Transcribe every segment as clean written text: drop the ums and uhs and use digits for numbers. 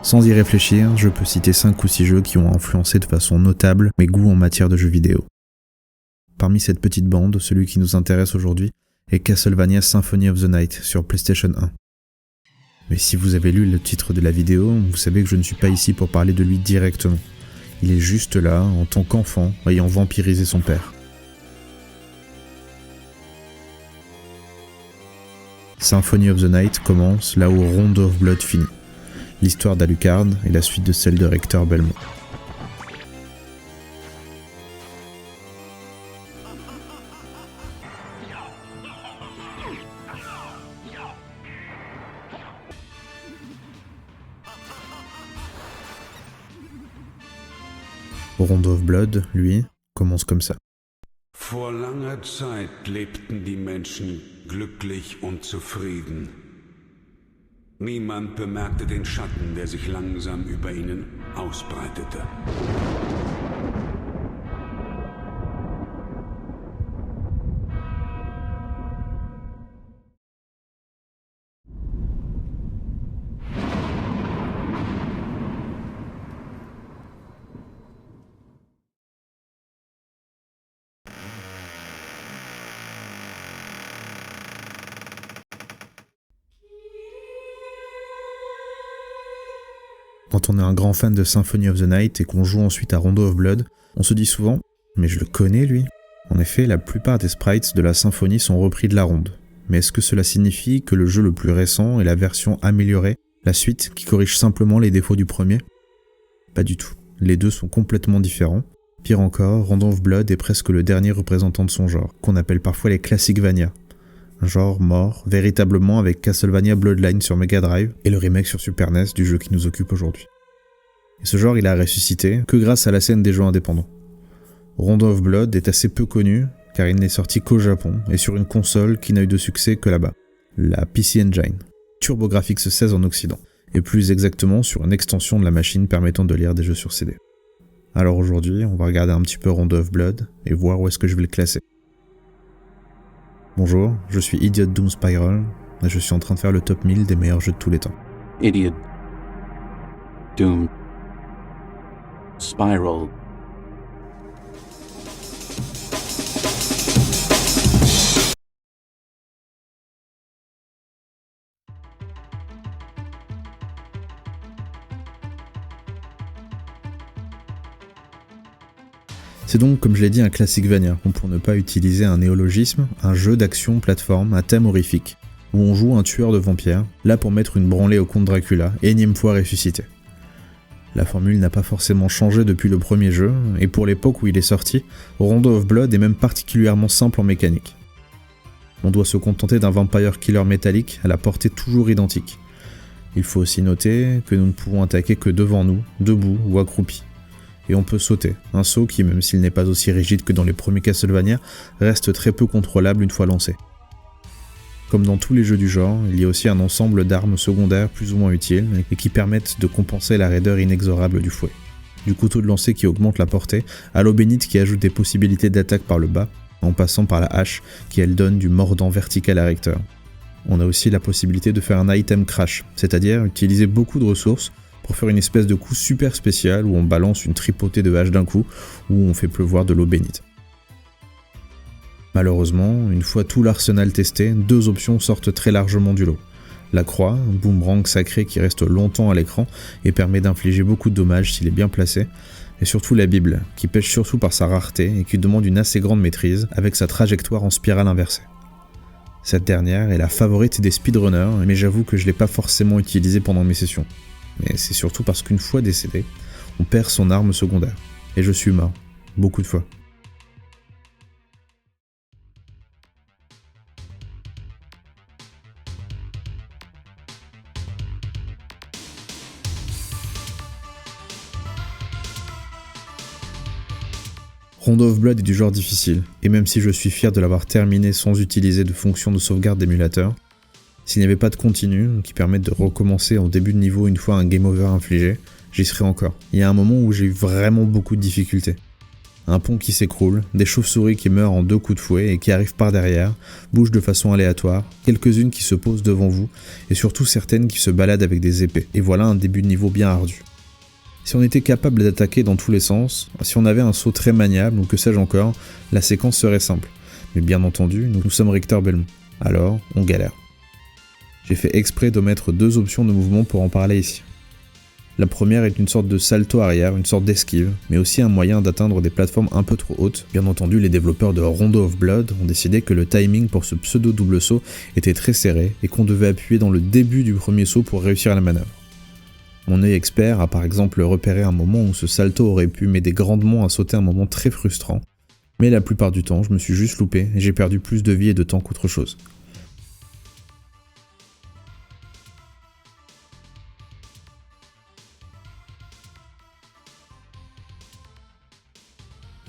Sans y réfléchir, je peux citer 5 ou 6 jeux qui ont influencé de façon notable mes goûts en matière de jeux vidéo. Parmi cette petite bande, celui qui nous intéresse aujourd'hui est Castlevania Symphony of the Night sur PlayStation 1. Mais si vous avez lu le titre de la vidéo, vous savez que je ne suis pas ici pour parler de lui directement. Il est juste là, en tant qu'enfant, ayant vampirisé son père. Symphony of the Night commence là où Rondo of Blood finit. L'histoire d'Alucard est la suite de celle de Rector Belmont. Rondo of Blood, lui, commence comme ça. Vor langer Zeit lebten die Menschen glücklich und zufrieden. Niemand bemerkte den Schatten, der sich langsam über ihnen ausbreitete. Quand on est un grand fan de Symphony of the Night et qu'on joue ensuite à Rondo of Blood, on se dit souvent « mais je le connais lui ». En effet, la plupart des sprites de la symphonie sont repris de la ronde. Mais est-ce que cela signifie que le jeu le plus récent est la version améliorée, la suite qui corrige simplement les défauts du premier ? Pas du tout. Les deux sont complètement différents. Pire encore, Rondo of Blood est presque le dernier représentant de son genre, qu'on appelle parfois les Classicvania. Un genre mort, véritablement, avec Castlevania Bloodline sur Mega Drive et le remake sur Super NES du jeu qui nous occupe aujourd'hui. Et ce genre, il a ressuscité que grâce à la scène des jeux indépendants. Rondo of Blood est assez peu connu, car il n'est sorti qu'au Japon, et sur une console qui n'a eu de succès que là-bas, la PC Engine, TurboGrafx 16 en Occident, et plus exactement sur une extension de la machine permettant de lire des jeux sur CD. Alors aujourd'hui, on va regarder un petit peu Rondo of Blood, et voir où est-ce que je vais le classer. Bonjour, je suis Idiot Doom Spiral, et je suis en train de faire le top 1000 des meilleurs jeux de tous les temps. Idiot Doom Spiral. C'est donc, comme je l'ai dit, un Classicvania, ou pour ne pas utiliser un néologisme, un jeu d'action plateforme à thème horrifique, où on joue un tueur de vampires, là pour mettre une branlée au comte Dracula, énième fois ressuscité. La formule n'a pas forcément changé depuis le premier jeu, et pour l'époque où il est sorti, Rondo of Blood est même particulièrement simple en mécanique. On doit se contenter d'un vampire killer métallique à la portée toujours identique. Il faut aussi noter que nous ne pouvons attaquer que devant nous, debout ou accroupis. Et on peut sauter, un saut qui, même s'il n'est pas aussi rigide que dans les premiers Castlevania, reste très peu contrôlable une fois lancé. Comme dans tous les jeux du genre, il y a aussi un ensemble d'armes secondaires plus ou moins utiles et qui permettent de compenser la raideur inexorable du fouet. Du couteau de lancer qui augmente la portée, à l'eau bénite qui ajoute des possibilités d'attaque par le bas, en passant par la hache qui elle donne du mordant vertical à Rector. On a aussi la possibilité de faire un item crash, c'est-à-dire utiliser beaucoup de ressources pour faire une espèce de coup super spécial où on balance une tripotée de haches d'un coup ou on fait pleuvoir de l'eau bénite. Malheureusement, une fois tout l'arsenal testé, 2 options sortent très largement du lot. La croix, un boomerang sacré qui reste longtemps à l'écran et permet d'infliger beaucoup de dommages s'il est bien placé, et surtout la Bible, qui pêche surtout par sa rareté et qui demande une assez grande maîtrise avec sa trajectoire en spirale inversée. Cette dernière est la favorite des speedrunners, mais j'avoue que je ne l'ai pas forcément utilisée pendant mes sessions. Mais c'est surtout parce qu'une fois décédé, on perd son arme secondaire. Et je suis mort. Beaucoup de fois. Rondo of Blood est du genre difficile, et même si je suis fier de l'avoir terminé sans utiliser de fonction de sauvegarde d'émulateur, s'il n'y avait pas de continu qui permette de recommencer en début de niveau une fois un game over infligé, j'y serais encore. Il y a un moment où j'ai eu vraiment beaucoup de difficultés. Un pont qui s'écroule, des chauves-souris qui meurent en 2 coups de fouet et qui arrivent par derrière, bougent de façon aléatoire, quelques-unes qui se posent devant vous, et surtout certaines qui se baladent avec des épées. Et voilà un début de niveau bien ardu. Si on était capable d'attaquer dans tous les sens, si on avait un saut très maniable ou que sais-je encore, la séquence serait simple. Mais bien entendu, nous sommes Richter Belmont. Alors, on galère. J'ai fait exprès d'omettre 2 options de mouvement pour en parler ici. La première est une sorte de salto arrière, une sorte d'esquive, mais aussi un moyen d'atteindre des plateformes un peu trop hautes. Bien entendu, les développeurs de Rondo of Blood ont décidé que le timing pour ce pseudo double saut était très serré et qu'on devait appuyer dans le début du premier saut pour réussir la manœuvre. Mon œil expert a par exemple repéré un moment où ce salto aurait pu m'aider grandement à sauter un moment très frustrant, mais la plupart du temps, je me suis juste loupé et j'ai perdu plus de vie et de temps qu'autre chose.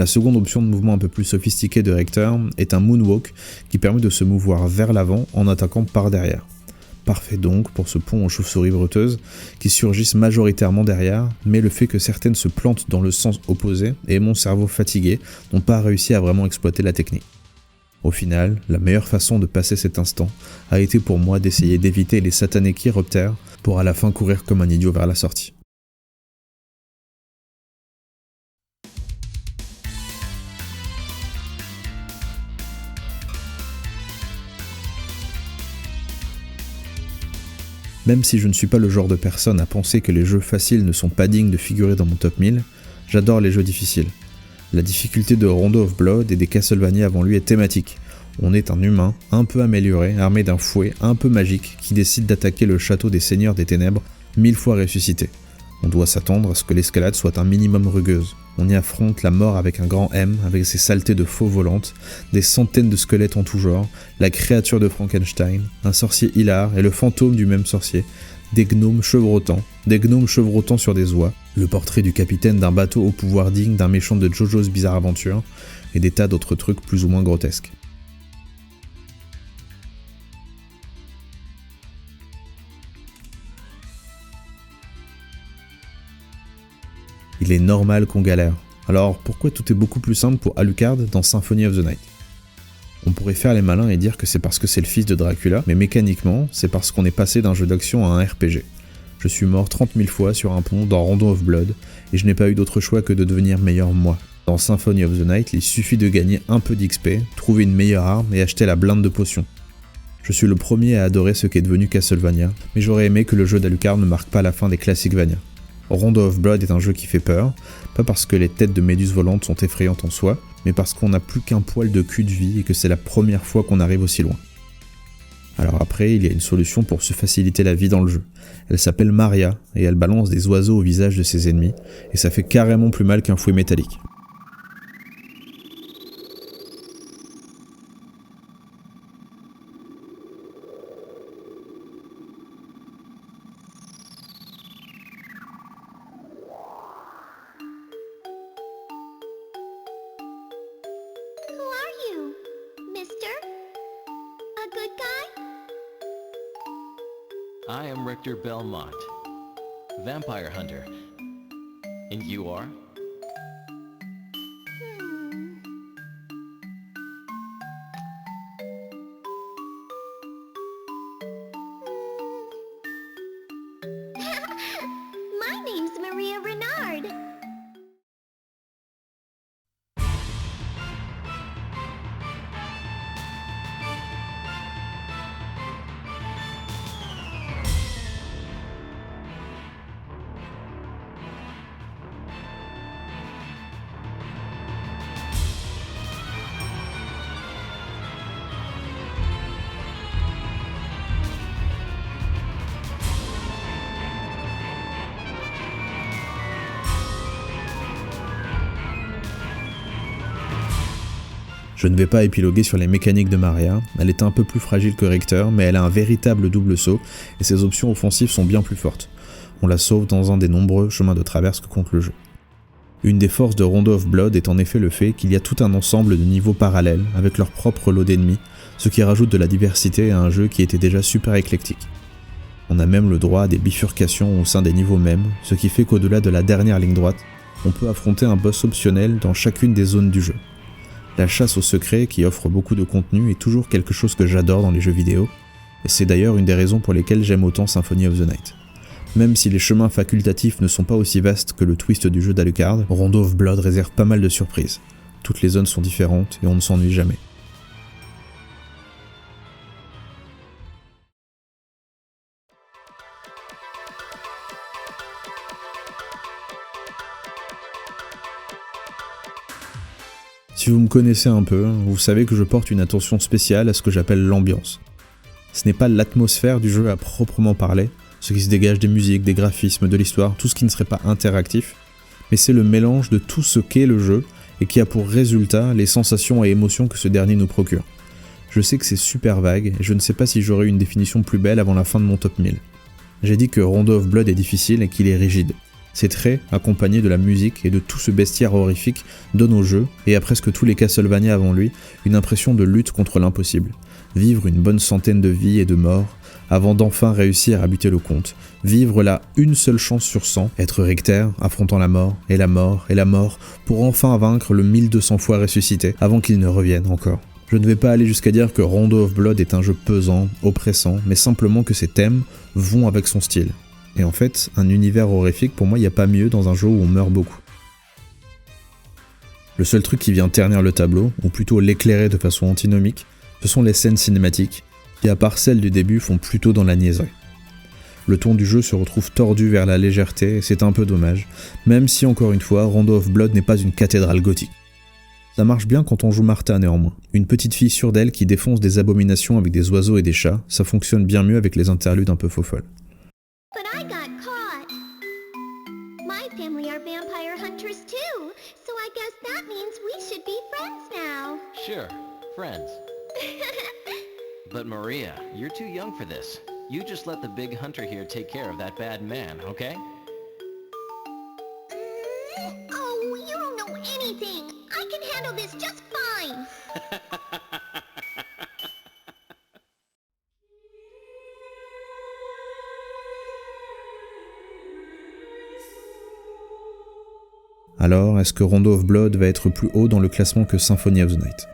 La seconde option de mouvement un peu plus sophistiquée de Richter est un moonwalk qui permet de se mouvoir vers l'avant en attaquant par derrière. Parfait donc pour ce pont aux chauves-souris breteuses qui surgissent majoritairement derrière, mais le fait que certaines se plantent dans le sens opposé et mon cerveau fatigué n'ont pas réussi à vraiment exploiter la technique. Au final, la meilleure façon de passer cet instant a été pour moi d'essayer d'éviter les satanés chiroptères pour à la fin courir comme un idiot vers la sortie. Même si je ne suis pas le genre de personne à penser que les jeux faciles ne sont pas dignes de figurer dans mon top 1000, j'adore les jeux difficiles. La difficulté de Rondo of Blood et des Castlevania avant lui est thématique. On est un humain, un peu amélioré, armé d'un fouet un peu magique, qui décide d'attaquer le château des Seigneurs des Ténèbres, 1000 fois ressuscité. On doit s'attendre à ce que l'escalade soit un minimum rugueuse. On y affronte la mort avec un grand M, avec ses saletés de faux volantes, des centaines de squelettes en tout genre, la créature de Frankenstein, un sorcier hilar et le fantôme du même sorcier, des gnomes chevrotants sur des oies, le portrait du capitaine d'un bateau au pouvoir digne d'un méchant de JoJo's Bizarre Adventure, et des tas d'autres trucs plus ou moins grotesques. Il est normal qu'on galère. Alors pourquoi tout est beaucoup plus simple pour Alucard dans Symphony of the Night ? On pourrait faire les malins et dire que c'est parce que c'est le fils de Dracula, mais mécaniquement, c'est parce qu'on est passé d'un jeu d'action à un RPG. Je suis mort 30 000 fois sur un pont dans Rondo of Blood, et je n'ai pas eu d'autre choix que de devenir meilleur moi. Dans Symphony of the Night, il suffit de gagner un peu d'XP, trouver une meilleure arme et acheter la blinde de potions. Je suis le premier à adorer ce qu'est devenu Castlevania, mais j'aurais aimé que le jeu d'Alucard ne marque pas la fin des Classicvania. Rondo of Blood est un jeu qui fait peur, pas parce que les têtes de méduses volantes sont effrayantes en soi, mais parce qu'on n'a plus qu'un poil de cul de vie et que c'est la première fois qu'on arrive aussi loin. Alors après, il y a une solution pour se faciliter la vie dans le jeu. Elle s'appelle Maria, et elle balance des oiseaux au visage de ses ennemis, et ça fait carrément plus mal qu'un fouet métallique. I am Richter Belmont, vampire hunter. And you are? My name's Maria Renard. Je ne vais pas épiloguer sur les mécaniques de Maria, elle est un peu plus fragile que Richter, mais elle a un véritable double saut, et ses options offensives sont bien plus fortes. On la sauve dans un des nombreux chemins de traverse que compte le jeu. Une des forces de Rondo of Blood est en effet le fait qu'il y a tout un ensemble de niveaux parallèles, avec leur propre lot d'ennemis, ce qui rajoute de la diversité à un jeu qui était déjà super éclectique. On a même le droit à des bifurcations au sein des niveaux mêmes, ce qui fait qu'au-delà de la dernière ligne droite, on peut affronter un boss optionnel dans chacune des zones du jeu. La chasse au secret, qui offre beaucoup de contenu, est toujours quelque chose que j'adore dans les jeux vidéo, et c'est d'ailleurs une des raisons pour lesquelles j'aime autant Symphony of the Night. Même si les chemins facultatifs ne sont pas aussi vastes que le twist du jeu d'Alucard, Rondo of Blood réserve pas mal de surprises. Toutes les zones sont différentes et on ne s'ennuie jamais. Si vous me connaissez un peu, vous savez que je porte une attention spéciale à ce que j'appelle l'ambiance. Ce n'est pas l'atmosphère du jeu à proprement parler, ce qui se dégage des musiques, des graphismes, de l'histoire, tout ce qui ne serait pas interactif, mais c'est le mélange de tout ce qu'est le jeu et qui a pour résultat les sensations et émotions que ce dernier nous procure. Je sais que c'est super vague et je ne sais pas si j'aurai une définition plus belle avant la fin de mon top 1000. J'ai dit que Rondo of Blood est difficile et qu'il est rigide. Ces traits, accompagnés de la musique et de tout ce bestiaire horrifique, donnent au jeu, et à presque tous les Castlevania avant lui, une impression de lutte contre l'impossible. Vivre une bonne centaine de vies et de morts, avant d'enfin réussir à buter le compte. Vivre là une seule chance sur 100, être Richter, affrontant la mort, et la mort, et la mort, pour enfin vaincre le 1200 fois ressuscité, avant qu'il ne revienne encore. Je ne vais pas aller jusqu'à dire que Rondo of Blood est un jeu pesant, oppressant, mais simplement que ses thèmes vont avec son style. Et en fait, un univers horrifique, pour moi, il n'y a pas mieux dans un jeu où on meurt beaucoup. Le seul truc qui vient ternir le tableau, ou plutôt l'éclairer de façon antinomique, ce sont les scènes cinématiques, qui à part celles du début font plutôt dans la niaiserie. Le ton du jeu se retrouve tordu vers la légèreté, et c'est un peu dommage, même si encore une fois, Rondo of Blood n'est pas une cathédrale gothique. Ça marche bien quand on joue Martha néanmoins. Une petite fille sûre d'elle qui défonce des abominations avec des oiseaux et des chats, ça fonctionne bien mieux avec les interludes un peu faux-folles. But I got caught. My family are vampire hunters too, so I guess that means we should be friends now. Sure, friends. But Maria, you're too young for this. You just let the big hunter here take care of that bad man, okay? Oh, you don't know anything. I can handle this just fine. Alors, est-ce que Rondo of Blood va être plus haut dans le classement que Symphony of the Night ?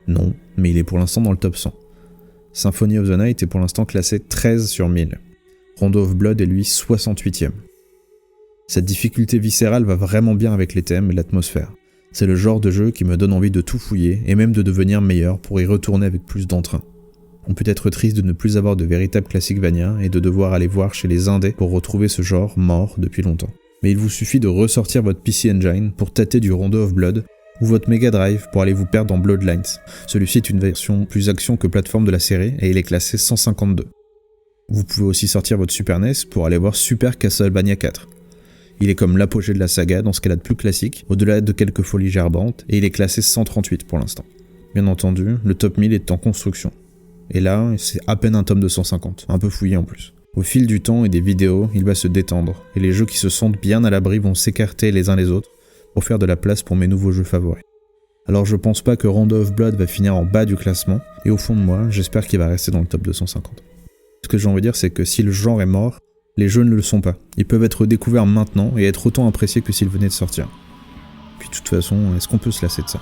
Non, mais il est pour l'instant dans le top 100. Symphony of the Night est pour l'instant classé 13 sur 1000. Rondo of Blood est lui 68e. Cette difficulté viscérale va vraiment bien avec les thèmes et l'atmosphère. C'est le genre de jeu qui me donne envie de tout fouiller et même de devenir meilleur pour y retourner avec plus d'entrain. On peut être triste de ne plus avoir de véritable Classicvania et de devoir aller voir chez les indés pour retrouver ce genre mort depuis longtemps. Mais il vous suffit de ressortir votre PC Engine pour tâter du Rondo of Blood, ou votre Mega Drive pour aller vous perdre dans Bloodlines. Celui-ci est une version plus action que plateforme de la série et il est classé 152. Vous pouvez aussi sortir votre Super NES pour aller voir Super Castlevania 4. Il est comme l'apogée de la saga dans ce qu'elle a de plus classique, au-delà de quelques folies gerbantes, et il est classé 138 pour l'instant. Bien entendu, le top 1000 est en construction. Et là, c'est à peine un tome de 150, un peu fouillé en plus. Au fil du temps et des vidéos, il va se détendre, et les jeux qui se sentent bien à l'abri vont s'écarter les uns les autres pour faire de la place pour mes nouveaux jeux favoris. Alors je pense pas que Rondo of Blood va finir en bas du classement, et au fond de moi, j'espère qu'il va rester dans le top 250. Ce que j'ai envie de dire, c'est que si le genre est mort, les jeux ne le sont pas. Ils peuvent être découverts maintenant et être autant appréciés que s'ils venaient de sortir. Puis de toute façon, est-ce qu'on peut se lasser de ça ?